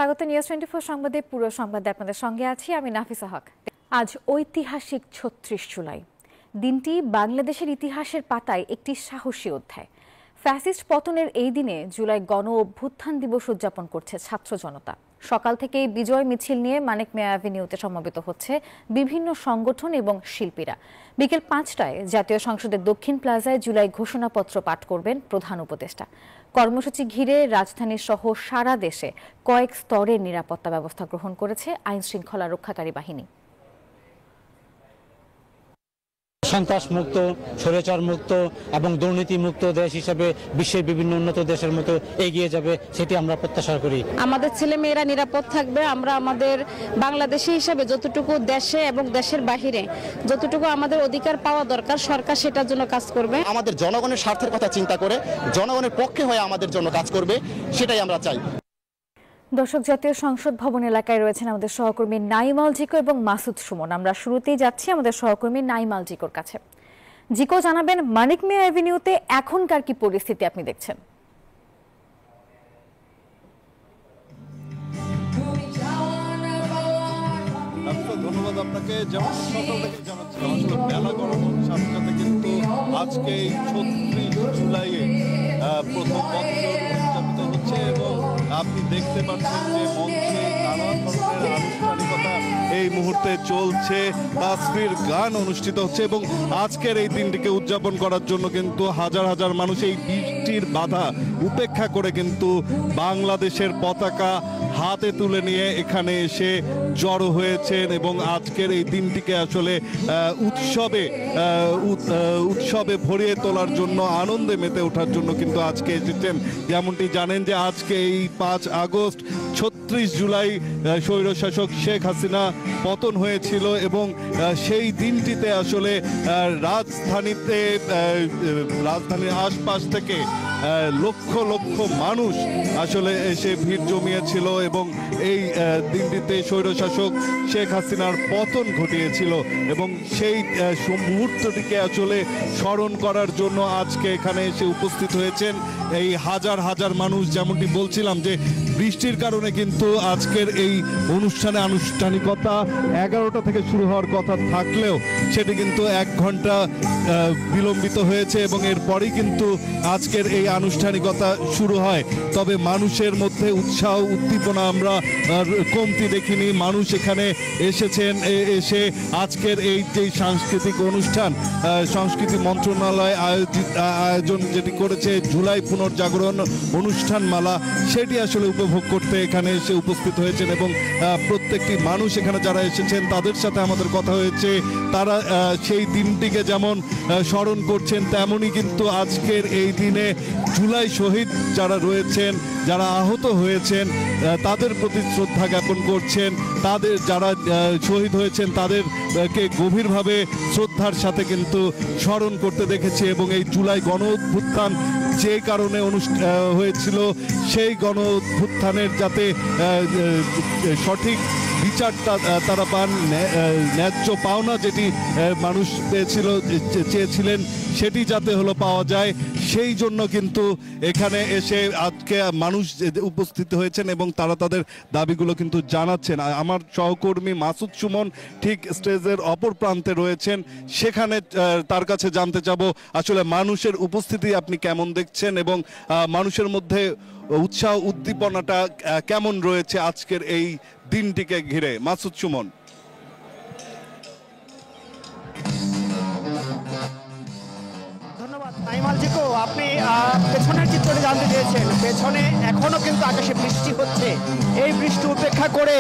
স্বাগত নিউজ 24 সংবাদে। পুরো সংবাদে আপনাদের সঙ্গে আছি আমি নাফিসা হক। আজ ঐতিহাসিক ৩৬ জুলাই। দিনটি বাংলাদেশের ইতিহাসের পাতায় একটি সাহসী অধ্যায়। ফ্যাসিস্ট পতনের এই দিনে জুলাই গণ অভ্যুত্থান দিবস উদযাপন করছে ছাত্র জনতা। সকাল থেকেই বিজয় মিছিল নিয়ে মানিক মিয়া অ্যাভিনিউতে সমবেত হচ্ছে বিভিন্ন সংগঠন এবং শিল্পীরা। বিকেল ৫টায় জাতীয় সংসদের দক্ষিণ প্লাজায় জুলাই ঘোষণাপত্র পাঠ করবেন প্রধান উপদেষ্টা। কর্মসূচি ঘিরে রাজধানী সহ সারা দেশে কয়েক স্তরের নিরাপত্তা ব্যবস্থা গ্রহণ করেছে আইন শৃঙ্খলা রক্ষাকারী বাহিনী। সন্ত্রাসমুক্ত, স্বৈরাচারমুক্ত এবং দুর্নীতিমুক্ত দেশ হিসেবে বিশ্বের বিভিন্ন উন্নত দেশের মতো এগিয়ে যাবে, সেটি আমরা প্রত্যাশা করি। আমাদের ছেলেমেয়েরা নিরাপদ থাকবে। আমরা আমাদের বাংলাদেশি হিসেবে যতটুকু দেশে এবং দেশের বাহিরে যতটুকু আমাদের অধিকার পাওয়া দরকার, সরকার সেটার জন্য কাজ করবে। আমাদের জনগণের স্বার্থের কথা চিন্তা করে জনগণের পক্ষে হয়ে আমাদের জন্য কাজ করবে, সেটাই আমরা চাই। দর্শক, জাতীয় সংসদ ভবন এলাকায় রয়েছেন আমাদের সহকর্মী নাইমাল জিকো এবং মাসুদ সুমন। আমরা শুরুতেই যাচ্ছি আমাদের সহকর্মী নাইমাল জিকোর কাছে। জিকো, জানাবেন মানিক মিয়া অ্যাভিনিউতে এখনকার কি পরিস্থিতি আপনি দেখছেন? ধন্যবাদ আপনাকে। যেমন সকাল থেকে জানাচ্ছিলাম, আসলে মেলা গরমের সাথে সাথে কিন্তু আজকে ৩৬ জুলাইয়ে প্রথম বছর উদযাপিত হচ্ছে এবং আপনি দেখতে পাচ্ছেন যে মঞ্চে নানা ধরনের আনুষ্ঠানিকতা এই মুহূর্তে চলছে। তাসফির গান অনুষ্ঠিত হচ্ছে এবং আজকের এই দিনটিকে উদযাপন করার জন্য কিন্তু হাজার হাজার মানুষ এই বৃষ্টির বাধা উপেক্ষা করে কিন্তু বাংলাদেশের পতাকা হাতে তুলে নিয়ে এখানে এসে জড়ো হয়েছেন এবং আজকের এই দিনটিকে আসলে উৎসবে ভরিয়ে তোলার জন্য, আনন্দে মেতে ওঠার জন্য কিন্তু আজকে এসেছেন। যেমনটি জানেন যে আজকে এই ৫ আগস্ট ৩৬ জুলাই স্বৈরশাসক শেখ হাসিনা পতন হয়েছিল এবং সেই দিনটিতে আসলে রাজধানীর আশপাশ থেকে লক্ষ লক্ষ মানুষ আসলে এসে ভিড় জমিয়েছিল এবং এই দিনটিতে স্বৈরশাসক শেখ হাসিনার পতন ঘটিয়েছিল এবং সেই মুহূর্তটিকে আসলে স্মরণ করার জন্য আজকে এখানে এসে উপস্থিত হয়েছেন এই হাজার হাজার মানুষ। যেমনটি বলছিলাম যে বৃষ্টির কারণে কিন্তু আজকের এই অনুষ্ঠানে আনুষ্ঠানিকতা 11টা থেকে শুরু হওয়ার কথা থাকলেও সেটি কিন্তু 1 ঘন্টা বিলম্বিত হয়েছে এবং এরপরই কিন্তু আজকের এই আনুষ্ঠানিকতা শুরু হয়। তবে মানুষের মধ্যে উৎসাহ উদ্দীপনা আমরা কমতি দেখিনি। মানুষ এখানে এসেছেন, এসে আজকের এই যে সাংস্কৃতিক অনুষ্ঠান, সংস্কৃতি মন্ত্রণালয় আয়োজন যেটি করেছে জুলাই পুনর্জাগরণ অনুষ্ঠানমালা, সেটি আসলে উপভোগ করতে এখানে এসে উপস্থিত হয়েছেন এবং প্রত্যেকটি মানুষ এখানে যারা এসেছেন তাদের সাথে আমাদের কথা হয়েছে। তারা সেই দিনটিকে যেমন স্মরণ করছেন, তেমনই কিন্তু আজকের এই দিনে জুলাই শহীদ যারা রয়েছেন, যারা আহত হয়েছেন তাদের প্রতি শ্রদ্ধা জ্ঞাপন করছেন। তাদের যারা শহীদ হয়েছেন তাদেরকে গভীরভাবে শ্রদ্ধার সাথে কিন্তু স্মরণ করতে দেখেছে এবং এই জুলাই গণ অভ্যুত্থান যে কারণে হয়েছিল সেই গণ অভ্যুত্থানের যাতে সঠিক বিচারটা তারা পান, ন্যায্য পাওনা যেটি মানুষ চেয়েছিলেন সেটি যাতে পাওয়া যায়, সেই জন্য কিন্তু এখানে এসে আজকে মানুষ উপস্থিত হয়েছেন এবং তারা তাদের দাবিগুলো কিন্তু জানাচ্ছেন। আমার সহকর্মী মাসুদ সুমন ঠিক স্টেজের অপর প্রান্তে রয়েছেন, সেখানে তার কাছে জানতে চাবো আসলে মানুষের উপস্থিতি আপনি কেমন দেখছেন এবং মানুষের মধ্যে উৎসাহ উদ্দীপনাটা কেমন রয়েছে আজকের এই দিনটিকে ঘিরে। মাসুদ সুমন। ধন্যবাদ নাইমাল জিকো। আপনি পেছনের চিত্রটি জানতে চেয়েছেন। পেছনে এখনো কিন্তু আকাশে বৃষ্টি হচ্ছে। এই বৃষ্টি উপেক্ষা করে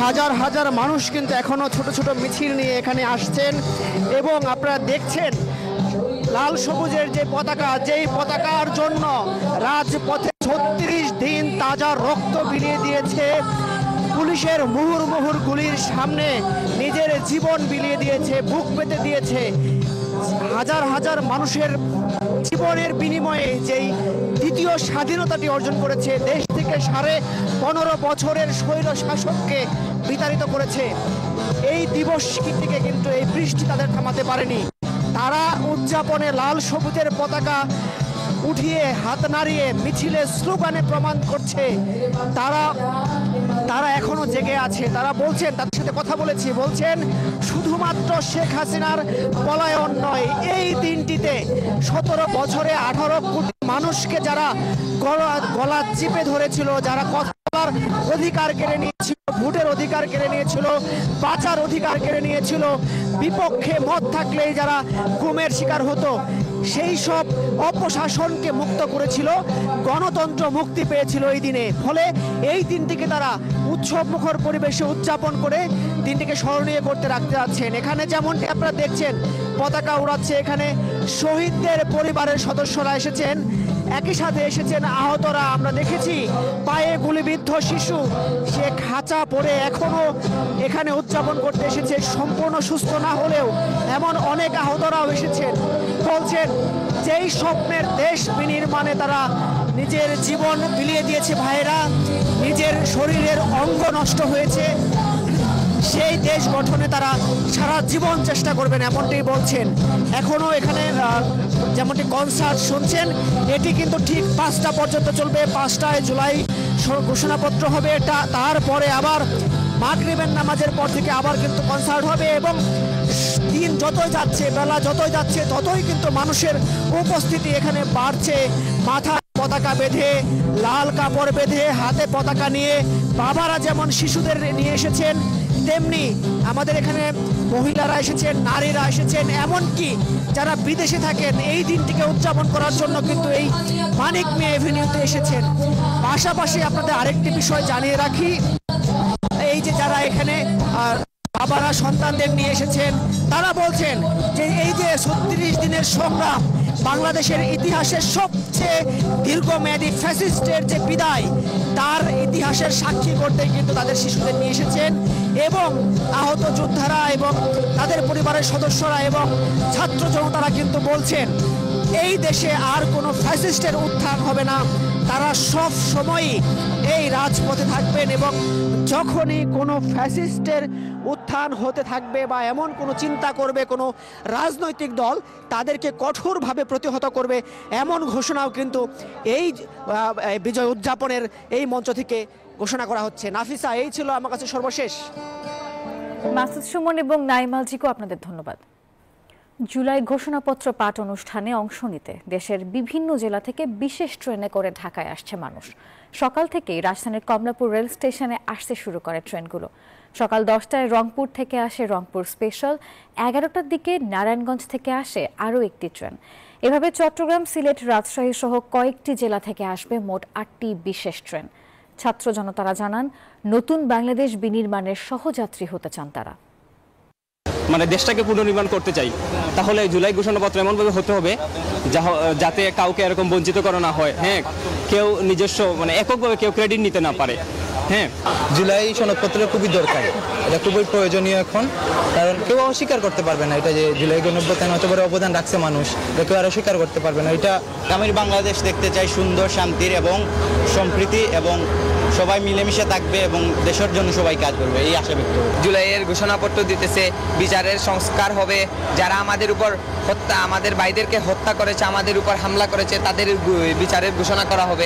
হাজার হাজার মানুষ কিন্তু এখনো ছোট ছোট মিছিল নিয়ে এখানে আসছেন এবং আপনারা দেখছেন লাল সবুজের যে পতাকা, যেই পতাকার জন্য রাজপথে 36 দিন তাজা রক্ত বিলিয়ে দিয়েছে, পুলিশের মুহুর্মুহুর গুলির সামনে নিজের জীবন বিলিয়ে দিয়েছে, বুক পেতে দিয়েছে। হাজার হাজার মানুষের জীবনের বিনিময়ে যেই দ্বিতীয় স্বাধীনতাটি অর্জন করেছে, দেশ থেকে 15.5 বছরের স্বৈর শাসককে বিতাড়িত করেছে, এই দিবস থেকে কিন্তু এই বৃষ্টি তাদের থামাতে পারেনি। তারা উদযাপনে লাল সবুজের পতাকা উঠিয়ে হাত নাড়িয়ে মিছিলে স্লোগানে প্রমাণ করছে তারা এখনো জেগে আছে। তারা বলছেন, তাদের সাথে কথা বলেছি, বলছেন শুধুমাত্র শেখ হাসিনার পলায়ন নয়, এই দিনটিতে 17 বছরে 18 কোটি মানুষকে যারা গলা চিপে ধরেছিল, যারা কথা বলার অধিকার কেড়ে নিয়েছিল, ভোটের অধিকার কেড়ে নিয়েছিল, বাঁচার অধিকার কেড়ে নিয়েছিল, বিপক্ষে মত থাকলেই যারা গুমের শিকার হতো, সেই সব অপশাসনকে মুক্ত করেছিল, গণতন্ত্র মুক্তি পেয়েছিল এই দিনে। ফলে এই দিনটিকে তারা উৎসব মুখর পরিবেশে উদযাপন করে দিনটিকে স্মরণীয় করতে রাখতে যাচ্ছেন। এখানে যেমনটি আপনারা দেখছেন পতাকা উড়াচ্ছে, এখানে শহীদদের পরিবারের সদস্যরা এসেছেন, একই সাথে এসেছেন আহতরা। আমরা দেখেছি পায়ে গুলিবিদ্ধ শিশু, সে খাঁচা পরে এখনো এখানে উদযাপন করতে এসেছে, সম্পূর্ণ সুস্থ না হলেও এমন অনেক আহতরাও এসেছেন। বলছেন যেই স্বপ্নের দেশ বিনির্মাণে তারা নিজের জীবন বিলিয়ে দিয়েছে ভাইয়েরা, নিজের শরীরের অঙ্গ নষ্ট হয়েছে, সেই দেশ গঠনে তারা সারা জীবন চেষ্টা করবেন, এমনটি বলছেন। এখনো এখানে যেমনটি কনসার্ট শুনছেন, এটি কিন্তু ঠিক 5টা পর্যন্ত চলবে। 5টায় জুলাই ঘোষণাপত্র হবে, তারপরে আবার মাগরিবের নামাজের পর থেকে আবার কিন্তু কনসার্ট হবে, এবং দিন যতই যাচ্ছে, বেলা যতই যাচ্ছে, ততই কিন্তু মানুষের উপস্থিতি এখানে বাড়ছে। মাথায় পতাকা বেঁধে, লাল কাপড় বেঁধে, হাতে পতাকা নিয়ে বাবারা যেমন শিশুদের নিয়ে এসেছেন, তেমনি আমাদের এখানে মহিলারা এসেছেন, নারীরা এসেছেন, এমনকি যারা বিদেশে থাকেন এই দিনটিকে উদযাপন করার জন্য কিন্তু এই মানিক মিয়া এভিনিউতে এসেছেন। পাশাপাশি আপনাদের আরেকটি বিষয় জানিয়ে রাখি, এই যে যারা এখানে বাবারা সন্তানদের নিয়ে এসেছেন, তারা বলছেন যে এই যে 36 দিনের সংগ্রাম, বাংলাদেশের ইতিহাসের সবচেয়ে দীর্ঘমেয়াদী ফ্যাসিস্টের যে বিদায়, তার ইতিহাসের সাক্ষী করতে কিন্তু তাদের শিশুদের নিয়ে এসেছেন, এবং আহত যোদ্ধারা এবং তাদের পরিবারের সদস্যরা এবং ছাত্র জনতারা কিন্তু বলছেন এই দেশে আর কোনো ফ্যাসিস্টের উত্থান হবে না। তারা সব সময়ই এই রাজপথে থাকবেন, এবং যখনই কোনো ফ্যাসিস্টের উত্থান হতে থাকবে বা এমন কোনো চিন্তা করবে কোনো রাজনৈতিক দল, তাদেরকে কঠোরভাবে প্রতিহত করবে, এমন ঘোষণাও কিন্তু এই বিজয় উদযাপনের এই মঞ্চ থেকে ঘোষণা করা হচ্ছে। নাফিসা, এই ছিল আমার কাছে সর্বশেষ। মাসুদ সুমন এবং নাইমাল জিকো, আপনাদের ধন্যবাদ। জুলাই ঘোষণাপত্র পাঠ অনুষ্ঠানে অংশ নিতে দেশের বিভিন্ন জেলা থেকে বিশেষ ট্রেনে করে ঢাকায় আসছে মানুষ। সকাল থেকেই রাজধানীর কমলাপুর রেল স্টেশনে আসতে শুরু করে ট্রেনগুলো। সকাল 10টায় রংপুর থেকে আসে রংপুর স্পেশাল, 11টার দিকে নারায়ণগঞ্জ থেকে আসে আরও একটি ট্রেন। এভাবে চট্টগ্রাম, সিলেট, রাজশাহী সহ কয়েকটি জেলা থেকে আসবে মোট 8টি বিশেষ ট্রেন। ছাত্র জনতারা জানান, নতুন বাংলাদেশ বিনির্মাণের সহযাত্রী হতে চান তারা। মানে দেশটাকে পুনর্নির্মাণ করতে চাই, তাহলে জুলাই ঘোষণাপত্র এমনভাবে হতে হবে যাতে কাউকে এরকম বঞ্চিত করা না হয়। হ্যাঁ, কেউ নিজস্ব মানে এককভাবে কেউ ক্রেডিট নিতে না পারে। হ্যাঁ, জুলাই সনদপত্র খুবই দরকার, এটা খুবই প্রয়োজনীয় এখন, কারণ কেউ অস্বীকার করতে পারবে না এটা যে জুলাই গণঅভ্যুত্থানে অত বড় অবদান রাখছে মানুষ, এটা কেউ আর অস্বীকার করতে পারবে না। এটা আমি বাংলাদেশ দেখতে চাই সুন্দর, শান্তির এবং সম্প্রীতি, এবং সবাই মিলেমিশে থাকবে এবং দেশের জন্য সবাই কাজ করবে, এই আশা ব্যক্ত করি। জুলাইয়ের ঘোষণাপত্র দিতেছে, বিচারের সংস্কার হবে, যারা আমাদের উপর আমাদের ভাইদেরকে হত্যা করেছে, আমাদের উপর হামলা করেছে, তাদের বিচারের ঘোষণা করা হবে।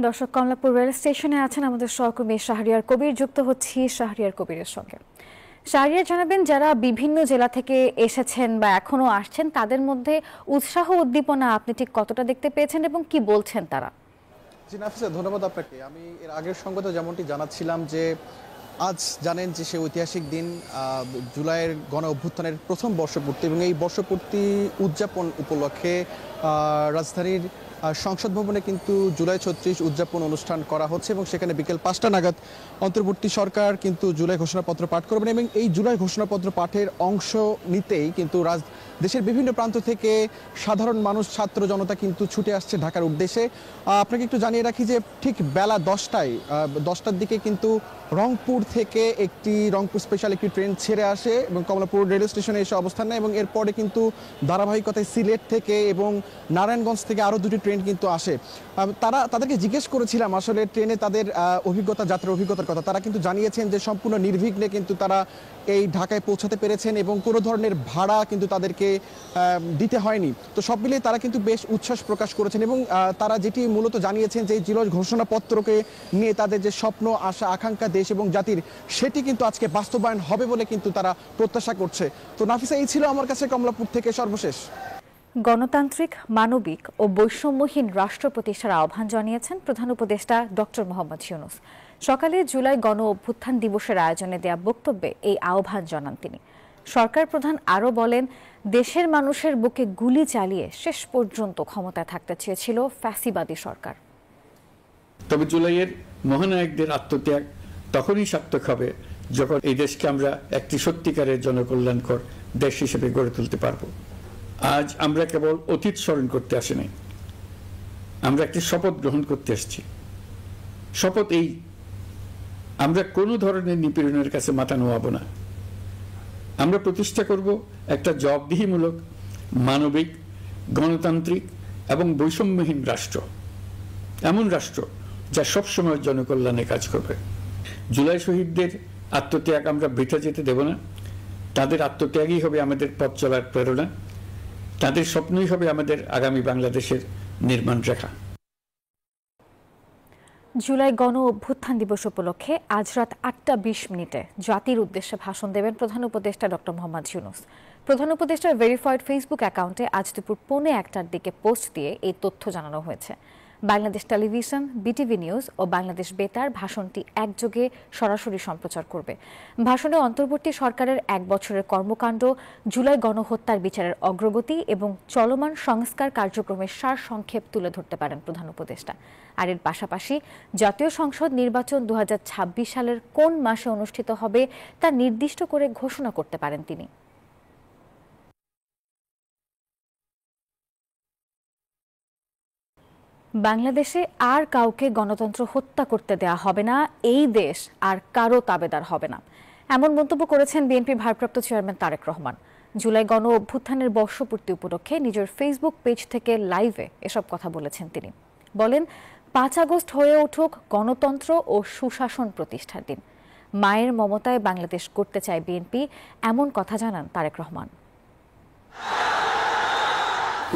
দর্শক, কমলাপুর রেল স্টেশনে আছেন আমাদের সহকর্মী শাহরিয়ার কবির, যুক্ত হচ্ছি শাহরিয়ার কবিরের সঙ্গে। শাহরিয়ার, জানাবেন যারা বিভিন্ন জেলা থেকে এসেছেন বা এখনো আসছেন, তাদের মধ্যে উৎসাহ উদ্দীপনা আপনি ঠিক কতটা দেখতে পেয়েছেন এবং কি বলছেন তারা? জি নাফিসা, ধন্যবাদ আপনাকে। আমি এর আগের সংবাদে যেমনটি জানাচ্ছিলাম যে আজ জানেন যে সে ঐতিহাসিক দিন, জুলাইয়ের গণ অভ্যুত্থানের প্রথম বর্ষপূর্তি, এবং এই বর্ষপূর্তি উদযাপন উপলক্ষে রাজধানীর সংসদ ভবনে কিন্তু জুলাই 36 উদযাপন অনুষ্ঠান করা হচ্ছে, এবং সেখানে বিকেল 5টা নাগাদ অন্তর্বর্তী সরকার কিন্তু জুলাই ঘোষণাপত্র পাঠ করবেন, এবং এই জুলাই ঘোষণাপত্র পাঠের অংশ নিতেই কিন্তু দেশের বিভিন্ন প্রান্ত থেকে সাধারণ মানুষ, ছাত্র জনতা কিন্তু ছুটে আসছে ঢাকার উদ্দেশ্যে। আপনাকে একটু জানিয়ে রাখি যে ঠিক বেলা 10টার দিকে কিন্তু রংপুর থেকে রংপুর স্পেশাল একটি ট্রেন ছেড়ে আসে এবং কমলাপুর রেল স্টেশনে এসে অবস্থান নেয়, এবং এরপরে কিন্তু ধারাবাহিকতায় সিলেট থেকে এবং নারায়ণগঞ্জ থেকে আরও 2টি ট্রেন কিন্তু আসে। তাদেরকে জিজ্ঞেস করেছিলাম আসলে ট্রেনে তাদের যাত্রার অভিজ্ঞতার কথা। তারা কিন্তু জানিয়েছেন যে সম্পূর্ণ নির্বিঘ্নে কিন্তু তারা এই ঢাকায় পৌঁছাতে পেরেছেন এবং কোনো ধরনের ভাড়া কিন্তু তাদেরকে দিতে হয়নি। তো সব মিলিয়ে তারা কিন্তু বেশ উচ্ছ্বাস প্রকাশ করেছেন এবং তারা যেটি মূলত জানিয়েছেন যে জুলাই ঘোষণাপত্রকে নিয়ে তাদের যে স্বপ্ন, আশা, আকাঙ্ক্ষা দেশ এবং জাতির, সেটি কিন্তু আজকে বাস্তবায়ন হবে বলে কিন্তু তারা প্রত্যাশা করছে। তো নাফিসা, এই ছিল আমার কাছে কমলাপুর থেকে সর্বশেষ। গণতান্ত্রিক, মানবিক ও বৈষম্যহীন রাষ্ট্র প্রতিষ্ঠার আহ্বান জানিয়েছেন প্রধান উপদেষ্টা ডক্টর মোহাম্মদ ইউনূস। সকালে জুলাই গণ অভ্যুত্থান দিবসের আয়োজনে দেয়া বক্তব্যে এই আহ্বান জানান তিনি। সরকার প্রধান আরও বলেন, দেশের মানুষের বুকে গুলি চালিয়ে শেষ পর্যন্ত ক্ষমতায় থাকতে চেয়েছিল ফ্যাসিবাদী সরকার। তবে জুলাইয়ের মহানায়কদের আত্মত্যাগ তখনই সার্থক হবে যখন এই দেশকে আমরা একটি সত্যিকারের জনকল্যাণকর দেশ হিসেবে গড়ে তুলতে পারব। আজ আমরা কেবল অতীত স্মরণ করতে আসি নাই, আমরা একটি শপথ গ্রহণ করতে এসেছি। শপথ এই, আমরা কোনো ধরনের নিপীড়নের কাছে মাথা নোয়াব না। আমরা প্রতিষ্ঠা করব একটা জবাবদিহিমূলক, মানবিক, গণতান্ত্রিক এবং বৈষম্যহীন রাষ্ট্র, এমন রাষ্ট্র যা সবসময় জনকল্যাণে কাজ করবে। জুলাই শহীদদের আত্মত্যাগ আমরা বৃথা যেতে দেব না। তাদের আত্মত্যাগই হবে আমাদের পথ চলার প্রেরণা, তাদের স্বপ্নই হবে আমাদের আগামী বাংলাদেশের নির্মাণ রেখা। জুলাই গণ অভ্যুত্থান দিবস উপলক্ষে আজ রাত 8:20 জাতির উদ্দেশ্যে ভাষণ দেবেন প্রধান উপদেষ্টা ডক্টর মোহাম্মদ ইউনূস। প্রধান উপদেষ্টার ভেরিফাইড ফেসবুক অ্যাকাউন্টে আজ দুপুর 1:45টার দিকে পোস্ট দিয়ে এই তথ্য জানানো হয়েছে। বাংলাদেশ টেলিভিশন, বিটিভি নিউজ ও বাংলাদেশ বেতার ভাষণটি একযোগে সরাসরি সম্প্রচার করবে। ভাষণে অন্তর্বর্তী সরকারের 1 বছরের কর্মকাণ্ড, জুলাই গণহত্যার বিচারের অগ্রগতি এবং চলমান সংস্কার কার্যক্রমের সারসংক্ষেপ তুলে ধরতে পারেন প্রধান উপদেষ্টা। আর এর পাশাপাশি জাতীয় সংসদ নির্বাচন 2026 সালের কোন মাসে অনুষ্ঠিত হবে তা নির্দিষ্ট করে ঘোষণা করতে পারেন তিনি। বাংলাদেশে আর কাউকে গণতন্ত্র হত্যা করতে দেয়া হবে না, এই দেশ আর কারো তাবেদার হবে না, এমন মন্তব্য করেছেন বিএনপির ভারপ্রাপ্ত চেয়ারম্যান তারেক রহমান। জুলাই গণ অভ্যুত্থানের বর্ষপূর্তি উপলক্ষে নিজের ফেসবুক পেজ থেকে লাইভে এসব কথা বলেছেন তিনি। বলেন, 5 আগস্ট হয়ে উঠুক গণতন্ত্র ও সুশাসন প্রতিষ্ঠার দিন। মায়ের মমতায় বাংলাদেশ গড়তে চায় বিএনপি, এমন কথা জানান তারেক রহমান।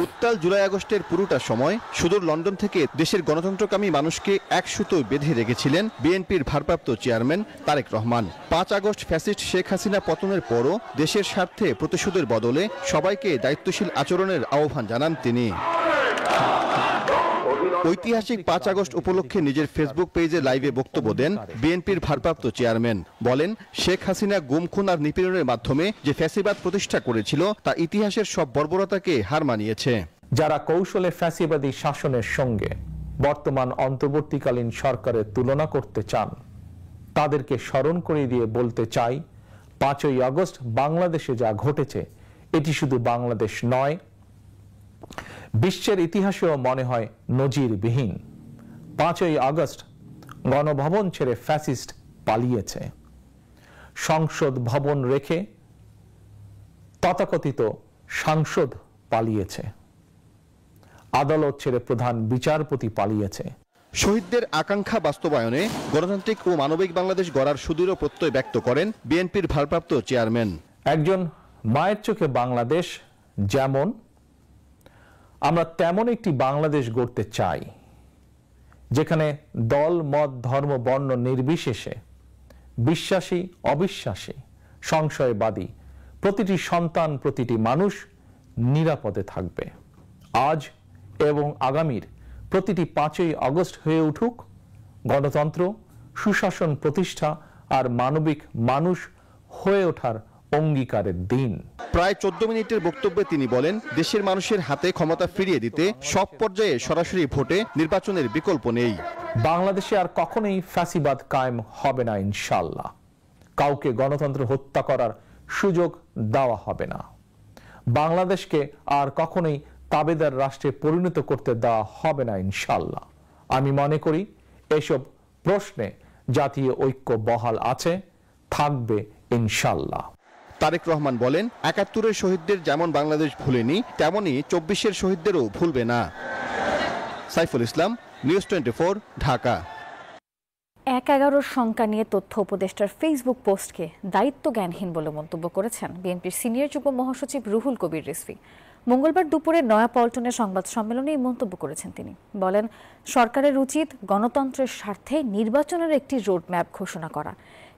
উত্তাল জুলাই আগস্টের পুরোটা সময় সুদূর লন্ডন থেকে দেশের গণতন্ত্রকামী মানুষকে এক সুতোয় বেঁধে রেখেছিলেন বিএনপির ভারপ্রাপ্ত chairman Tarique Rahman. 5 August fascist Sheikh Hasina পতনের পরও দেশের স্বার্থে প্রতিশোধের বদলে সবাইকে দায়িত্বশীল আচরণের আহ্বান জানান তিনি। ঐতিহাসিক 5 আগস্ট উপলক্ষে নিজের ফেসবুক পেজে লাইভে বক্তব্য দেন বিএনপির ভারপ্রাপ্ত চেয়ারম্যান। বলেন, শেখ হাসিনা গুম, খুন আর নিপীড়নের মাধ্যমে যে ফ্যাসিবাদ প্রতিষ্ঠা করেছিল তা ইতিহাসের সব বর্বরতাকে হার মানিয়েছে। যারা কৌশলে ফ্যাসিবাদী শাসনের সঙ্গে বর্তমান অন্তর্বর্তীকালীন সরকারের তুলনা করতে চান, তাদেরকে স্মরণ করে দিয়ে বলতে চাই, 5ই আগস্ট বাংলাদেশে যা ঘটেছে এটি শুধু বাংলাদেশ নয়, বিশ্বের ইতিহাসেও মনে হয় নজিরবিহীন। 5ই আগস্ট গণভবন ছেড়ে ফ্যাসিস্ট পালিয়েছে, সংসদ ভবন রেখে তথাকথিত সাংসদ পালিয়েছে, আদালত ছেড়ে প্রধান বিচারপতি পালিয়েছে। শহীদদের আকাঙ্ক্ষা বাস্তবায়নে গণতান্ত্রিক ও মানবিক বাংলাদেশ গড়ার সুদৃঢ় প্রত্যয় ব্যক্ত করেন বিএনপির ভারপ্রাপ্ত চেয়ারম্যান। একজন মায়ের চোখে বাংলাদেশ যেমন, আমরা তেমন একটি বাংলাদেশ গড়তে চাই যেখানে দল, মত, ধর্ম, বর্ণ নির্বিশেষে বিশ্বাসী, অবিশ্বাসী, সংশয়বাদী প্রতিটি সন্তান, প্রতিটি মানুষ নিরাপদে থাকবে। আজ এবং আগামীর প্রতিটি 5ই আগস্ট হয়ে উঠুক গণতন্ত্র, সুশাসন প্রতিষ্ঠা আর মানবিক মানুষ হয়ে ওঠার অঙ্গীকারের দিন। প্রায় 14 মিনিটের বক্তব্যে তিনি বলেন, দেশের মানুষের হাতে ক্ষমতা ফিরিয়ে দিতে সব পর্যায়ে সরাসরি ভোটে নির্বাচনের বিকল্প নেই। বাংলাদেশে আর কখনোই ফ্যাসিবাদ কায়েম হবে না ইনশাআল্লাহ। কাউকে গণতন্ত্র হত্যা করার সুযোগ দেওয়া হবে না। বাংলাদেশকে আর কখনোই তাবেদার রাষ্ট্রে পরিণত করতে দেওয়া হবে না ইনশাআল্লাহ। আমি মনে করি এসব প্রশ্নে জাতীয় ঐক্য বহাল আছে, থাকবে ইনশাআল্লাহ। তারেক রহমান বলেন, 71-এর শহীদদের যেমন বাংলাদেশ ভুলেনি, তেমনি 24-এর শহীদদেরও ভুলবে না। সাইফুল ইসলাম, নিউজ 24, ঢাকা। 1-11 সংখ্যা নিয়ে তথ্য উপদেষ্টার ফেসবুক পোস্টকে দায়িত্ব জ্ঞানহীন বলে মন্তব্য করেছেন বিএনপির সিনিয়র যুগ্ম মহাসচিব রুহুল কবির রিজভী। মঙ্গলবার দুপুরে নয়াপল্টনে সংবাদ সম্মেলনে এই মন্তব্য করেছেন তিনি। বলেন, সরকারের উচিত গণতন্ত্রের স্বার্থে নির্বাচনের একটি রোডম্যাপ ঘোষণা করা।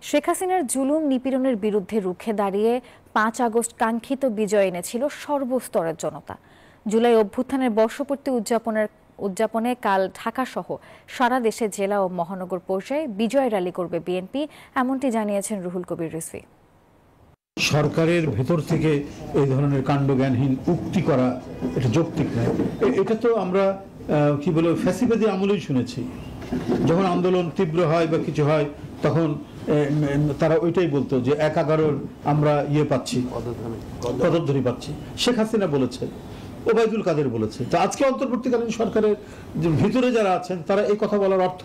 শেখ হাসিনার জুলুম নিপীড়নের বিরুদ্ধে রুখে দাঁড়িয়ে 5 আগস্ট কাঙ্ক্ষিত বিজয় এনেছিল সর্বস্তরের জনতা। জুলাই অভ্যুত্থানের বর্ষপূর্তি উদযাপনে কাল ঢাকাসহ সারা দেশে জেলা ও মহানগর পর্যায়ে বিজয় র্যালি করবে বিএনপি, এমনটি জানিয়েছেন রুহুল কবির রিজভী। সরকারের ভেতর থেকে এই ধরনের কাণ্ডজ্ঞানহীন উক্তি করা এটা যৌক্তিক নয়। এটা তো আমরা কি বলে ফ্যাসিবাদী আমলেই শুনেছি। যখন আন্দোলন তীব্র হয় বা কিছু হয় তখন তারা ওইটাই বলতো যে 1-11 আমরা পাচ্ছি, পদধ্বনি পাচ্ছি। শেখ হাসিনা বলেছে, ওবায়দুল কাদের বলেছে। তো আজকে অন্তর্বর্তীকালীন সরকারের ভিতরে যারা আছেন তারা এই কথা বলার অর্থ,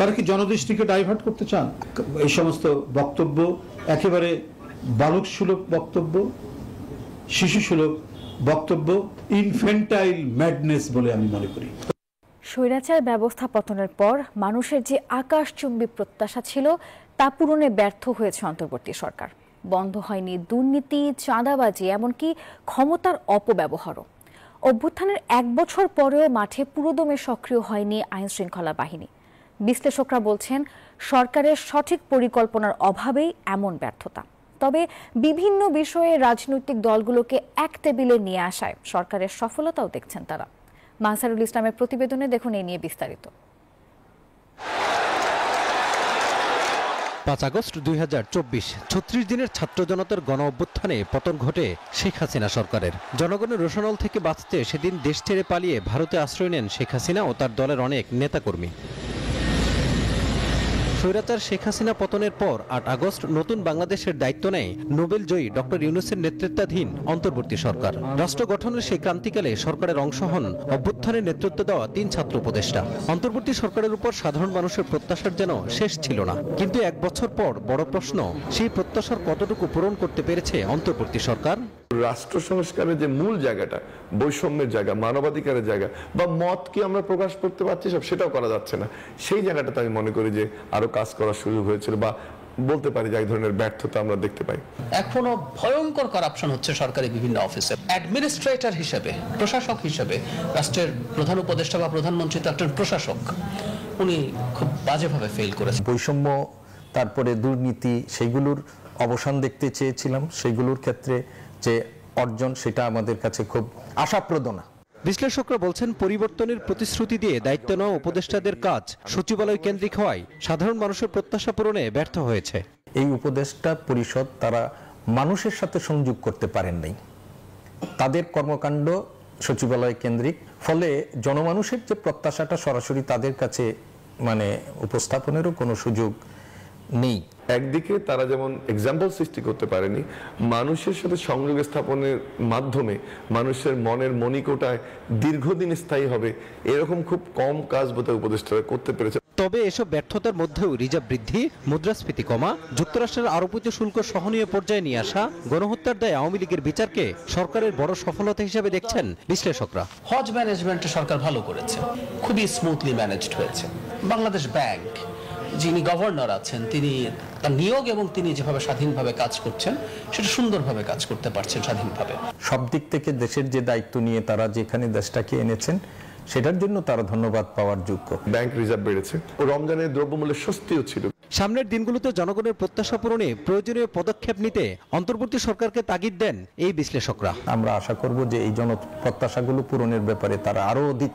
তারা কি জনদৃষ্টিকে ডাইভার্ট করতে চান? এই সমস্ত বক্তব্য একেবারে বালক সুলভ বক্তব্য, শিশু সুলভ বক্তব্য, ইনফ্যান্টাইল ম্যাডনেস বলে আমি মনে করি। স্বৈরাচার ব্যবস্থা পতনের পর মানুষের যে আকাশচুম্বী প্রত্যাশা ছিল তা পূরণে ব্যর্থ হয়েছে অন্তর্বর্তী সরকার। বন্ধ হয়নি দুর্নীতি, চাঁদাবাজি, এমনকি ক্ষমতার অপব্যবহারও। অভ্যুত্থানের 1 বছর পরেও মাঠে পুরোদমে সক্রিয় হয়নি আইন শৃঙ্খলা বাহিনী। বিশ্লেষকরা বলছেন, সরকারের সঠিক পরিকল্পনার অভাবেই এমন ব্যর্থতা। তবে বিভিন্ন বিষয়ে রাজনৈতিক দলগুলোকে এক টেবিলে নিয়ে আসায় সরকারের সফলতাও দেখছেন তারা। মানসারুল ইসলামের প্রতিবেদনে দেখুন এই নিয়ে বিস্তারিত। 5 আগস্ট 2024, 36 দিনের ছাত্র জনতার গণ অভ্যুত্থানে পতন ঘটে শেখ হাসিনা সরকারের। জনগণের রোষানল থেকে বাঁচতে সেদিন দেশ ছেড়ে পালিয়ে ভারতে আশ্রয় নেন শেখ হাসিনা ও তার দলের অনেক নেতাকর্মী। স্বৈরাচার শেখ হাসিনা পতনের পর 8 আগস্ট নতুন বাংলাদেশের দায়িত্ব নেয় নোবেল জয়ী ডক্টর ইউনূসের নেতৃত্বাধীন অন্তর্বর্তী সরকার। রাষ্ট্র গঠনের সেই ক্রান্তিকালে সরকারের অংশ হন অভ্যুত্থানের নেতৃত্ব দেওয়া 3 ছাত্র উপদেষ্টা। অন্তর্বর্তী সরকারের উপর সাধারণ মানুষের প্রত্যাশার যেন শেষ ছিল না। কিন্তু 1 বছর পর বড় প্রশ্ন, সেই প্রত্যাশার কতটুকু পূরণ করতে পেরেছে অন্তর্বর্তী সরকার? রাষ্ট্র সংস্কারের যে মূল জায়গাটা, বৈষম্যের জায়গা, মানবাধিকারের জায়গা বা মত কি আমরা প্রকাশ করতে পারছি, সেটাও করা যাচ্ছে না। সেই জায়গাটাতে আমি মনে করি যে আরো কাজ করা শুরু হয়েছিল, বা বলতে পারি যে এক ধরনের ব্যর্থতা আমরা দেখতে পাই। এখনো ভয়ঙ্কর করাপশন হচ্ছে সরকারি বিভিন্ন অফিসে। অ্যাডমিনিস্ট্রেটর হিসেবে, প্রশাসক হিসেবে, রাষ্ট্রের প্রধান উপদেষ্টা বা প্রধানমন্ত্রী তো একজন প্রশাসক, উনি খুব বাজেভাবে ফেল করেছেন। বৈষম্য, তারপরে দুর্নীতি, সেইগুলোর অবসান দেখতে চেয়েছিলাম। সেইগুলোর ক্ষেত্রে যে অর্জন, সেটা আমাদের কাছে খুব আশাপ্রদ না। বিশ্লেষকরা বলছেন, পরিবর্তনের প্রতিশ্রুতি দিয়ে দায়িত্ব নেওয়া উপদেষ্টাদের কাজ সচিবালয় কেন্দ্রিক হওয়ায় সাধারণ মানুষের প্রত্যাশা পূরণে ব্যর্থ হয়েছে। এই উপদেষ্টা পরিষদ তারা মানুষের সাথে সংযোগ করতে পারেন নাই। তাদের কর্মকাণ্ড সচিবালয় কেন্দ্রিক, ফলে জনমানুষের যে প্রত্যাশাটা সরাসরি তাদের কাছে উপস্থাপনেরও কোনো সুযোগ নেই। একদিকে তারা যেমন এক্সাম্পল সৃষ্টি করতে পারেনি, মানুষের সাথে সংযোগ স্থাপনের মাধ্যমে মানুষের মনের মণিকোটায় দীর্ঘদিন স্থায়ী হবে এরকম খুব কম কাজ বোধহয় উপদেষ্টারা করতে পেরেছে। তবে এসব ব্যর্থতার মধ্যেও রিজার্ভ বৃদ্ধি, মুদ্রাস্ফীতি কমা, যুক্তরাষ্ট্রের আরোপিত শুল্ক সহনীয় পর্যায়ে নিয়ে আসা, গণহত্যার দায়ে আওয়ামী লীগের বিচারকে সরকারের বড় সফলতা হিসেবে দেখছেন বিশ্লেষকরা। হজ ম্যানেজমেন্টে সরকার ভালো করেছে, খুবই স্মুথলি ম্যানেজড হয়েছে। বাংলাদেশ ব্যাংক, যিনি গভর্নর আছেন, তিনি তার নিয়োগ এবং তিনি যেভাবে স্বাধীনভাবে কাজ করছেন, সেটা সুন্দরভাবে কাজ করতে পারছেন স্বাধীনভাবে। সব দিক থেকে দেশের যে দায়িত্ব নিয়ে তারা যেখানে দেশটাকে এনেছেন, সেটার জন্য তারা ধন্যবাদ পাওয়ার যোগ্য। ব্যাংক রিজার্ভ বেড়েছে, রমজানের দ্রব্যমূল্যের স্বস্তিও ছিল। সামনের দিনগুলোতে জনগণের প্রত্যাশা পূরণে প্রয়োজনীয় পদক্ষেপ নিতে অন্তর্বর্তী সরকারকে তাগিদ দেন এই বিশ্লেষকরা। আমরা আশা করব যে এই প্রত্যাশাগুলো পূরণের ব্যাপারে তারা আরো অধিক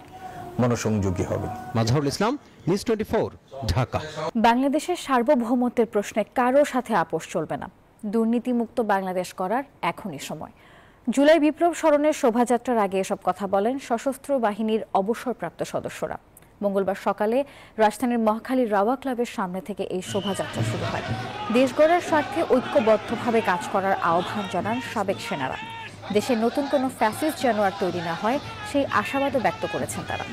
মনোসংযোগী হবে। মাজহারুল ইসলাম, নিউজ 24, ঢাকা। বাংলাদেশের সার্বভৌমত্বের প্রশ্নে কারো সাথে আপোষ চলবে না। দুর্নীতিমুক্ত বাংলাদেশ করার এখনই সময়। জুলাই বিপ্লব স্মরণের শোভাযাত্রার আগে এসব কথা বলেন সশস্ত্র বাহিনীর অবসরপ্রাপ্ত সদস্যরা। মঙ্গলবার সকালে রাজধানীর মহাখালীর রাওয়া ক্লাবের সামনে থেকে এই শোভাযাত্রা শুরু হয়। দেশ গড়ার স্বার্থে ঐক্যবদ্ধভাবে কাজ করার আহ্বান জানান সাবেক সেনারা। দেশে নতুন কোনো ফ্যাসিস্ট যেন আর তৈরি না হয়, সেই আশাবাদও ব্যক্ত করেছেন তারা।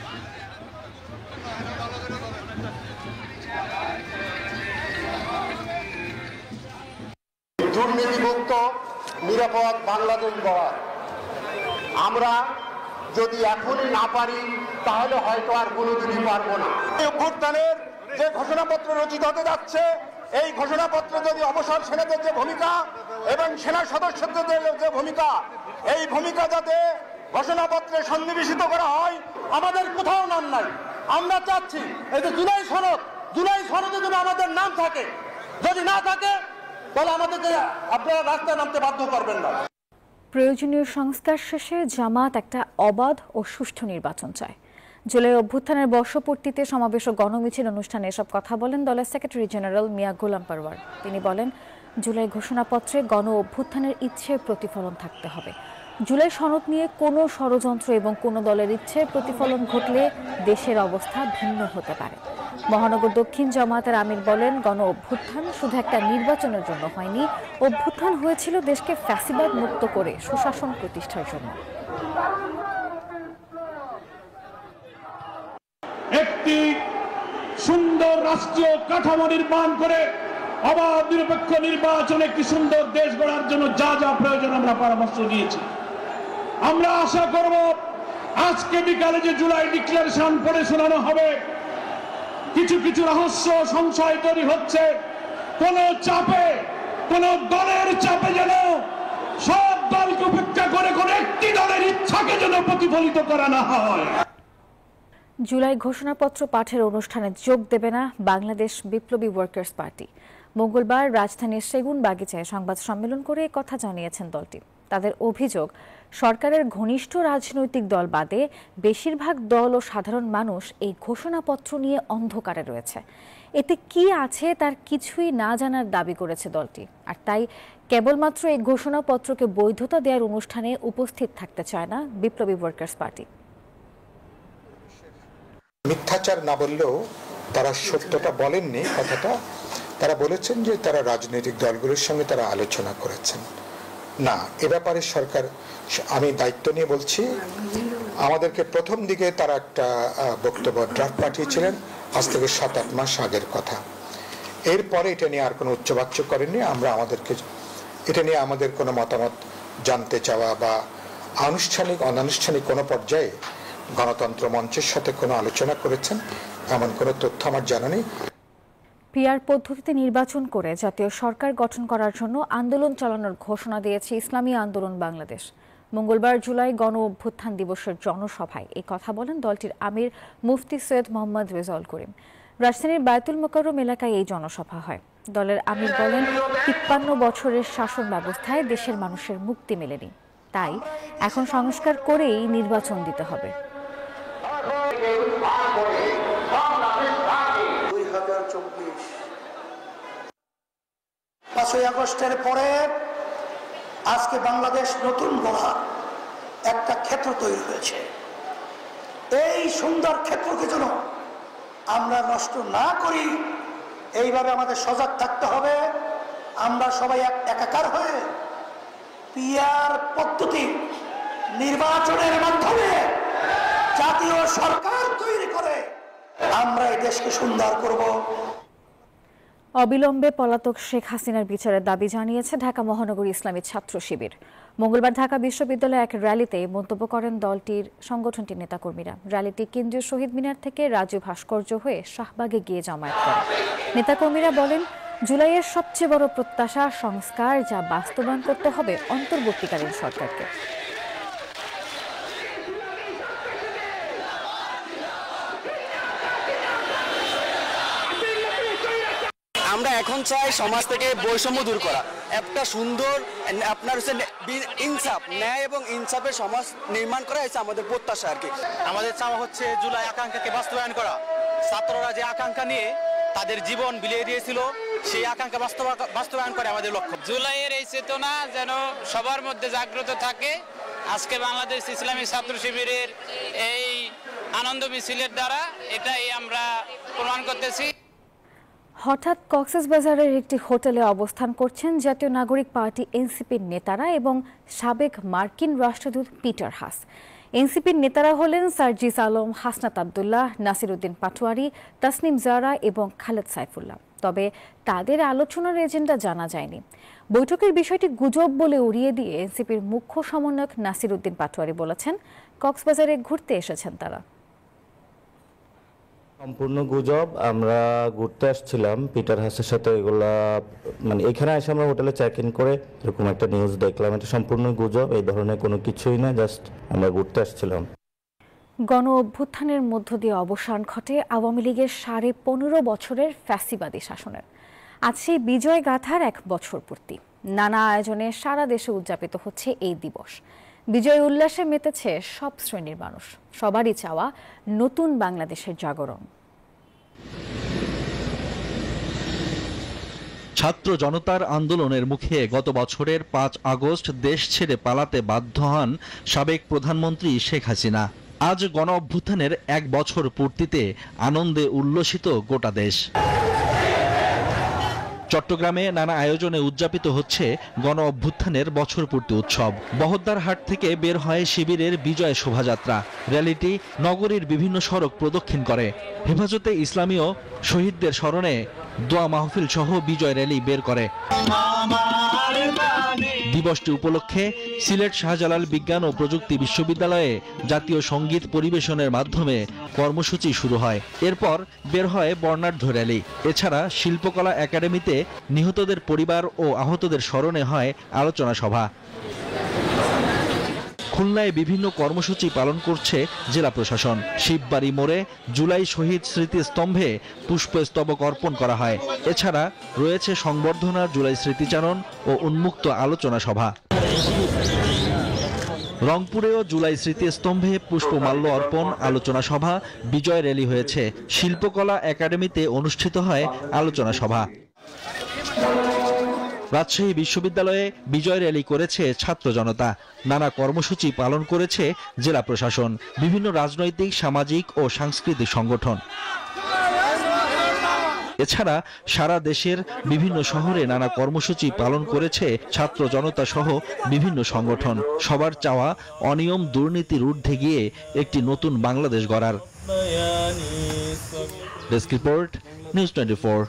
দুর্নীতিমুক্ত নিরাপদ বাংলাদেশ গড়ার আমরা যদি এখনই না পারি তাহলে হয়তো আর কোনোদিনই পারবো না। এই অভ্যুত্থানের যে ঘোষণাপত্র রচিত হতে যাচ্ছে, এই ঘোষণাপত্র যদি অবসর সেনাদের যে ভূমিকা এবং সেনা সদস্যদের যে ভূমিকা, এই ভূমিকা যাতে ঘোষণাপত্রে সন্নিবেশিত করা হয়, আমাদের কোথাও নাম নাই। আমরা চাচ্ছি এই যে জুলাই সনদে যদি আমাদের নাম থাকে, যদি না থাকে তাহলে আমাদেরকে আপনারা রাস্তায় নামতে বাধ্য করবেন না। প্রয়োজনীয় সংস্কার শেষে জামাত একটা অবাধ ও সুষ্ঠু নির্বাচন চায়। জুলাই অভ্যুত্থানের বর্ষপূর্তিতে সমাবেশ ও গণমিছিল অনুষ্ঠানে এসব কথা বলেন দলের সেক্রেটারি জেনারেল মিয়া গোলাম পরওয়ার। তিনি বলেন, জুলাই ঘোষণাপত্রে গণ অভ্যুত্থানের ইচ্ছের প্রতিফলন থাকতে হবে। জুলাই সনদ নিয়ে কোনো ষড়যন্ত্র এবং কোনো দলের ইচ্ছের প্রতিফলন ঘটলে দেশের অবস্থা ভিন্ন হতে পারে। মহানগর দক্ষিণ জামায়াতের আমির বলেন, গণ অভ্যুত্থান শুধু একটা নির্বাচনের জন্য হয়নি, অভ্যুত্থান হয়েছিল দেশকে ফ্যাসিবাদ মুক্ত করে সুশাসন প্রতিষ্ঠার জন্য। একটি সুন্দর রাষ্ট্রীয় কাঠামো নির্মাণ করে অবাধ নিরপেক্ষ নির্বাচন, একটি সুন্দর দেশ গড়ার জন্য যা যা প্রয়োজন আমরা পরামর্শ দিয়েছি। আমরা আশা করব আজকে বিকালে যে জুলাই ডিক্লারেশন পড়ে শোনানো হবে, কিছু কিছু রহস্য সংশয় তৈরি হচ্ছে, কোন চাপে, কোন দলের চাপে যেন সব দলকে উপেক্ষা করে কোন একটি দলের ইচ্ছাকে যেন প্রতিফলিত করা না হয়। জুলাই ঘোষণাপত্র পাঠের অনুষ্ঠানে যোগ দেবে না বাংলাদেশ বিপ্লবী ওয়ার্কার্স পার্টি। মঙ্গলবার রাজধানীর সেগুনবাগিচায় সংবাদ সম্মেলন করে কথা জানিয়েছেন দলটি। তাদের অভিযোগ, সরকারের ঘনিষ্ঠ রাজনৈতিক দল বাদে বেশিরভাগ দল ও সাধারণ মানুষ এই ঘোষণাপত্র নিয়ে অন্ধকারে রয়েছে। এতে কি আছে তার কিছুই না জানার দাবি করেছে দলটি, আর তাই কেবলমাত্র এই ঘোষণাপত্রকে বৈধতা দেওয়ার অনুষ্ঠানে উপস্থিত থাকতে চায় না বিপ্লবী ওয়ার্কার্স পার্টি। মিথ্যাচার না বললেও তারা সত্যটা বলেননি, কথাটা তারা বলেছেন যে তারা রাজনৈতিক দলগুলোর সঙ্গে তারা আলোচনা করেছেন। না, এ ব্যাপারে সরকার, আমি দায়িত্ব নিয়ে বলছি, আমাদেরকে প্রথম দিকে তারা একটা বক্তব্য ড্রাফট পাঠিয়েছিলেন, আজ থেকে 7-8 মাস আগের কথা। এরপরে এটা নিয়ে আর কোনো উচ্চবাচ্য করেননি। আমরা আমাদেরকে এটা নিয়ে আমাদের কোনো মতামত জানতে চাওয়া বা আনুষ্ঠানিক অনানুষ্ঠানিক কোনো পর্যায়ে গণতন্ত্র মঞ্চের সাথে কোনো আলোচনা করেছেন এমন কোনো তথ্য আমার জানা নেই। পিআর পদ্ধতিতে নির্বাচন করে জাতীয় সরকার গঠন করার জন্য আন্দোলন চালানোর ঘোষণা দিয়েছে ইসলামী আন্দোলন বাংলাদেশ। মঙ্গলবার জুলাই গণ অভ্যুত্থান দিবসের জনসভায় এই কথা বলেন দলটির আমির মুফতি সৈয়দ মোহাম্মদ রেজাউল করিম। রাজধানীর বায়তুল মোকাররম এলাকায় এই জনসভা হয়। দলের আমির বলেন, 53 বছরের শাসন ব্যবস্থায় দেশের মানুষের মুক্তি মেলেনি, তাই এখন সংস্কার করেই নির্বাচন দিতে হবে। 5ই আগস্টের পরে আজকে বাংলাদেশ নতুন গড়ার একটা ক্ষেত্র তৈরি হয়েছে। এই সুন্দর ক্ষেত্রকে যেন আমরা নষ্ট না করি, এইভাবে আমাদের সজাগ থাকতে হবে। আমরা সবাই একাকার হয়ে পিআর পদ্ধতি নির্বাচনের মাধ্যমে জাতীয় সরকার তৈরি করে আমরা এই দেশকে সুন্দর করব। অবিলম্বে পলাতক শেখ হাসিনার বিচারের দাবি জানিয়েছে ঢাকা মহানগর ইসলামী ছাত্র শিবির। মঙ্গলবার ঢাকা বিশ্ববিদ্যালয়ে এক র্যালিতে মন্তব্য করেন দলটির সংগঠনটির নেতাকর্মীরা। র্যালিটি কেন্দ্রীয় শহীদ মিনার থেকে রাজু ভাস্কর্য হয়ে শাহবাগে গিয়ে জমায়েত করে। নেতাকর্মীরা বলেন, জুলাইয়ের সবচেয়ে বড় প্রত্যাশা সংস্কার, যা বাস্তবায়ন করতে হবে অন্তর্বর্তীকালীন সরকারকে। আমরা এখন চাই সমাজ থেকে বৈষম্য দূর করা, একটা সুন্দর আপনার হচ্ছে ইনসাফ, ন্যায় এবং ইনসাফের সমাজ নির্মাণ করা হচ্ছে আমাদের প্রত্যাশা আর কি। আমাদের চাওয়া হচ্ছে জুলাই আকাঙ্ক্ষাকে বাস্তবায়ন করা। ছাত্ররা যে আকাঙ্ক্ষা নিয়ে তাদের জীবন বিলিয়ে দিয়েছিল, সেই আকাঙ্ক্ষা বাস্তবায়ন করে আমাদের লক্ষ্য। জুলাইয়ের এই চেতনা যেন সবার মধ্যে জাগ্রত থাকে। আজকে বাংলাদেশ ইসলামী ছাত্র শিবিরের এই আনন্দ মিছিলের দ্বারা এটাই আমরা প্রমাণ করতেছি। হঠাৎ কক্সবাজারের একটি হোটেলে অবস্থান করছেন জাতীয় নাগরিক পার্টি এনসিপির নেতারা এবং সাবেক মার্কিন রাষ্ট্রদূত পিটার হাস। এনসিপির নেতারা হলেন সার্জিস আলম, হাসনাত আব্দুল্লাহ, নাসির উদ্দিন পাটোয়ারি, তাসনিম জারা এবং খালেদ সাইফুল্লাহ। তবে তাদের আলোচনার এজেন্ডা জানা যায়নি। বৈঠকের বিষয়টি গুজব বলে উড়িয়ে দিয়ে এনসিপির মুখ্য সমন্বয়ক নাসির উদ্দিন পাটোয়ারি বলেছেন, কক্সবাজারে ঘুরতে এসেছেন তারা। সম্পূর্ণ গুজব। আমরা ঘুরতে আসছিলাম পিটার হাসের সাথে, এগুলা মানে এখানে এসে আমরা হোটেলে চেক ইন করে এরকম একটা নিউজ দেখলাম। এটা সম্পূর্ণ গুজব, এই ধরনের কোনো কিছুই না, জাস্ট আমরা ঘুরতে আসছিলাম। গণ অভ্যুত্থানের মধ্য দিয়ে অবসান ঘটে আওয়ামী লীগের 15.5 বছরের ফ্যাসিবাদী শাসনের। আজ সেই বিজয় গাথার 1 বছর পূর্তি। নানা আয়োজনে সারা দেশে উদযাপিত হচ্ছে এই দিবস। বিজয় উল্লাসে মেতেছে সব শ্রেণীর মানুষ। সবারই চাওয়া নতুন বাংলাদেশের জাগরণ। ছাত্র জনতার আন্দোলনের মুখে গত বছরের 5 আগস্ট দেশ ছেড়ে পালাতে বাধ্য হন সাবেক প্রধানমন্ত্রী শেখ হাসিনা। আজ গণ অভ্যুত্থানের 1 বছর পূর্তিতে আনন্দে উল্লসিত গোটা দেশ। চট্টগ্রামে নানা আয়োজনে উদযাপিত হচ্ছে গণ অভ্যুত্থানের বছরপূর্তি উৎসব। বহদ্দার হাট থেকে বের হয় শিবিরের বিজয় শোভাযাত্রা। র্যালিটি নগরীর বিভিন্ন সড়ক প্রদক্ষিণ করে। হেফাজতে ইসলামীও শহীদদের স্মরণে দোয়া মাহফিল সহ বিজয় র্যালি বের করে। দিবসটি উপলক্ষে সিলেট শাহজালাল বিজ্ঞান ও প্রযুক্তি বিশ্ববিদ্যালয়ে জাতীয় সঙ্গীত পরিবেশনের মাধ্যমে কর্মসূচি শুরু হয়। এরপর বের হয় বর্ণাঢ্য র্যালি। এছাড়া শিল্পকলা একাডেমিতে নিহতদের পরিবার ও আহতদের স্মরণে হয় আলোচনা সভা। খুলনায় বিভিন্ন কর্মসূচি পালন করছে জেলা প্রশাসন। শিববাড়ি মোড়ে জুলাই শহীদ স্মৃতিস্তম্ভে পুষ্পস্তবক অর্পণ করা হয়। এছাড়া রয়েছে সংবর্ধনা, জুলাই স্মৃতিচারণ ও উন্মুক্ত আলোচনা সভা। রংপুরেও জুলাই স্মৃতিস্তম্ভে পুষ্পমাল্য অর্পণ, আলোচনা সভা, বিজয় র্যালি হয়েছে। শিল্পকলা একাডেমিতে অনুষ্ঠিত হয় আলোচনা সভা। রাজশাহী বিশ্ববিদ্যালয়ে বিজয় র্যালি করেছে ছাত্র জনতা। নানা কর্মসূচি পালন করেছে জেলা প্রশাসন, বিভিন্ন রাজনৈতিক, সামাজিক ও সাংস্কৃতিক সংগঠন। এছাড়া সারা দেশের বিভিন্ন শহরে নানা কর্মসূচি পালন করেছে ছাত্র জনতা সহ বিভিন্ন সংগঠন। সবার চাওয়া অনিয়ম, দুর্নীতির ঊর্ধ্বে গিয়ে একটি নতুন বাংলাদেশ গড়ার। Desk report, news 24।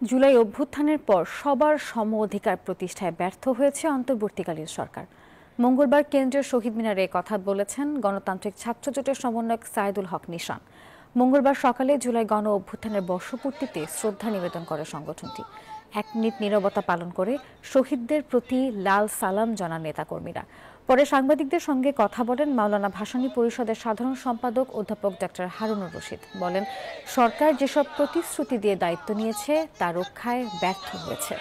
জুলাই অভ্যুত্থানের পর সবার সম অধিকার প্রতিষ্ঠায় ব্যর্থ হয়েছে অন্তর্বর্তীকালীন সরকার। মঙ্গলবার কেন্দ্রীয় শহীদ মিনারে কথা বলেছেন গণতান্ত্রিক ছাত্র জোটের সমন্বয়ক সাইদুল হক নিশান। মঙ্গলবার সকালে জুলাই গণ অভ্যুত্থানের বর্ষপূর্তিতে শ্রদ্ধা নিবেদন করে সংগঠনটি। 1 মিনিট নীরবতা পালন করে শহীদদের প্রতি লাল সালাম জানান নেতাকর্মীরা। পরে সাংবাদিকদের সঙ্গে কথা বলেন মাওলানা ভাসানী পরিষদের সাধারণ সম্পাদক অধ্যাপক ডক্টর হারুনুর রশিদ। বলেন, সরকার যেসব প্রতিশ্রুতি দিয়ে দায়িত্ব নিয়েছে তা রক্ষায় ব্যর্থ হয়েছে।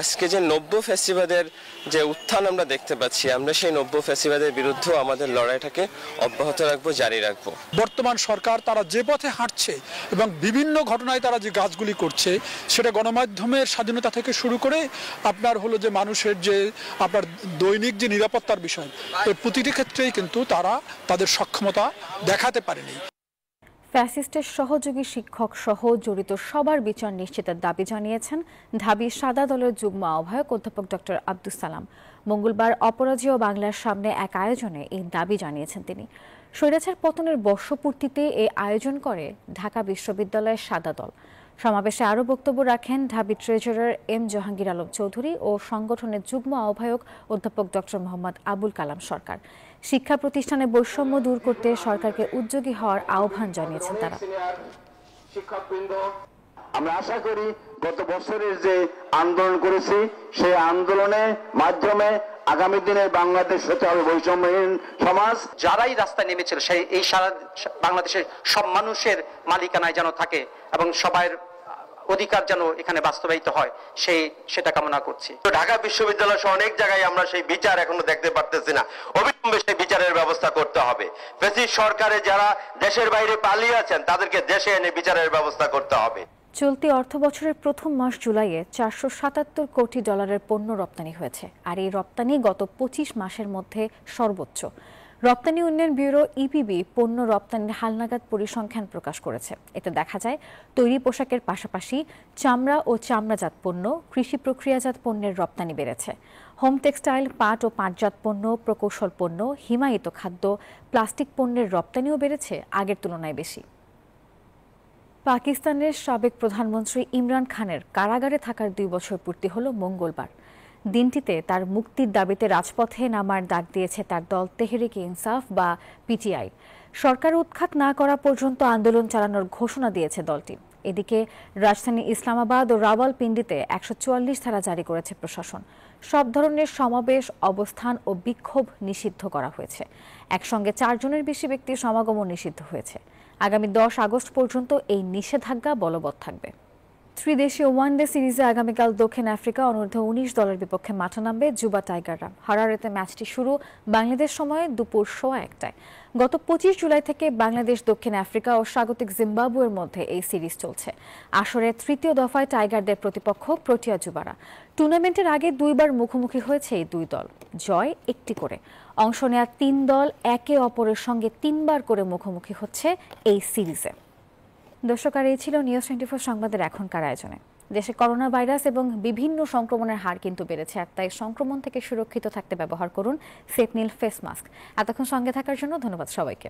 আজকে যে নব্য ফ্যাসিবাদের যে উত্থান আমরা দেখতে পাচ্ছি, আমরা সেই নব্য ফ্যাসিবাদের বিরুদ্ধে আমাদের লড়াইটাকে অব্যাহত রাখবো, জারি রাখবো। বর্তমান সরকার তারা যে পথে হাঁটছে এবং বিভিন্ন ঘটনায় তারা যে কাজগুলি করছে, সেটা গণমাধ্যমের স্বাধীনতা থেকে শুরু করে আপনার হলো যে মানুষের যে আপনার দৈনিক যে নিরাপত্তার বিষয়, এই প্রতিটি ক্ষেত্রেই কিন্তু তারা তাদের সক্ষমতা দেখাতে পারেনি। ফ্যাসিস্টের সহযোগী শিক্ষক সহ জড়িত সবার বিচার নিশ্চিতের দাবি জানিয়েছেন ঢাবি সাদা দলের যুগ্ম আহ্বায়ক অধ্যাপক ডক্টর আব্দুস সালাম। মঙ্গলবার অপরাজেয় বাংলার সামনে এক আয়োজনে এই দাবি জানিয়েছেন তিনি। স্বৈরাচার পতনের বর্ষপূর্তিতে এই আয়োজন করে ঢাকা বিশ্ববিদ্যালয়ের সাদা দল। সমাবেশে আরও বক্তব্য রাখেন ঢাবি ট্রেজারার এম জাহাঙ্গীর আলম চৌধুরী ও সংগঠনের যুগ্ম আহ্বায়ক অধ্যাপক ডক্টর মোহাম্মদ আবুল কালাম সরকার। শিক্ষা প্রতিষ্ঠানে বৈষম্য দূর করতে সরকারকে উদ্যোগী হওয়ার আহ্বান জানিয়েছেন তারা। আমরা আশা করি গত বছরের যে আন্দোলন করেছি, সেই আন্দোলনের মাধ্যমে আগামী দিনে বাংলাদেশ হতে হবে বৈষম্যহীন সমাজ। যারাই রাস্তায় নেমেছিল সেই এই সারা বাংলাদেশের সব মানুষের মালিকানায় যেন থাকে এবং সবার অধিকার যেন এখানে বাস্তবায়িত হয়, সেটা কামনা করছি। তো ঢাকা বিশ্ববিদ্যালয় সহ অনেক জায়গায় আমরা সেই বিচার এখনো দেখতে পারতেছি না। অবিলম্বে সেই বিচারের ব্যবস্থা করতে হবে। ফ্যাসিস্ট সরকারে যারা দেশের বাইরে পালিয়ে আছেন তাদেরকে দেশে এনে বিচারের ব্যবস্থা করতে হবে। চলতি অর্থবছরের প্রথম মাস জুলাইয়ে $477 কোটি পণ্য রপ্তানি হয়েছে, আর এই রপ্তানি গত 25 মাসের মধ্যে সর্বোচ্চ। রপ্তানি উন্নয়ন ব্যুরো ইপিবি পণ্য রপ্তানির হালনাগাদ পরিসংখ্যান প্রকাশ করেছে। এতে দেখা যায় তৈরি পোশাকের পাশাপাশি চামড়া ও চামড়াজাত পণ্য, কৃষি প্রক্রিয়াজাত পণ্যের রপ্তানি বেড়েছে। হোম টেক্সটাইল, পাট ও পাটজাত পণ্য, প্রকৌশল পণ্য, হিমায়িত খাদ্য, প্লাস্টিক পণ্যের রপ্তানিও বেড়েছে আগের তুলনায় বেশি। পাকিস্তানের সাবেক প্রধানমন্ত্রী ইমরান খানের কারাগারে থাকার 2 বছর পূর্তি হলো মঙ্গলবার। দিনটিতে তার মুক্তির দাবিতে রাজপথে নামার ডাক দিয়েছে তার দল তেহরিক ইনসাফ বা পিটিআই। সরকার উৎখাত না করা পর্যন্ত আন্দোলন চালানোর ঘোষণা দিয়েছে দলটি। এদিকে রাজধানী ইসলামাবাদ ও রাওয়ালপিন্ডিতে 144 ধারা জারি করেছে প্রশাসন। সব ধরনের সমাবেশ, অবস্থান ও বিক্ষোভ নিষিদ্ধ করা হয়েছে। একসঙ্গে 4 জনের বেশি ব্যক্তির সমাগমও নিষিদ্ধ হয়েছে। আগামী 10 আগস্ট পর্যন্ত এই নিষেধাজ্ঞা বলবৎ থাকবে। ত্রিদেশীয় ওয়ানডে সিরিজে আগামীকাল দক্ষিণ আফ্রিকা অনূর্ধ্ব 19 দলের বিপক্ষে মাঠে নামবে যুবা টাইগাররা। হারারেতে ম্যাচটি শুরু বাংলাদেশ সময়ে দুপুর 1:15টায়। গত 25 জুলাই থেকে বাংলাদেশ, দক্ষিণ আফ্রিকা ও স্বাগতিক জিম্বাবুয়ের মধ্যে এই সিরিজ চলছে। আসরের 3য় দফায় টাইগারদের প্রতিপক্ষ প্রোটিয়া যুবারা। টুর্নামেন্টের আগে 2বার মুখোমুখি হয়েছে এই 2 দল, জয় 1টি করে। অংশ নেওয়া 3 দল একে অপরের সঙ্গে 3বার করে মুখোমুখি হচ্ছে এই সিরিজে। দর্শক, আর এই ছিল নিউজ 24 সংবাদের এখনকার আয়োজনে। দেশে করোনা ভাইরাস এবং বিভিন্ন সংক্রমণের হার কিন্তু বেড়েছে, আর তাই সংক্রমণ থেকে সুরক্ষিত থাকতে ব্যবহার করুন সেফনিল ফেস মাস্ক। এতক্ষণ সঙ্গে থাকার জন্য ধন্যবাদ সবাইকে।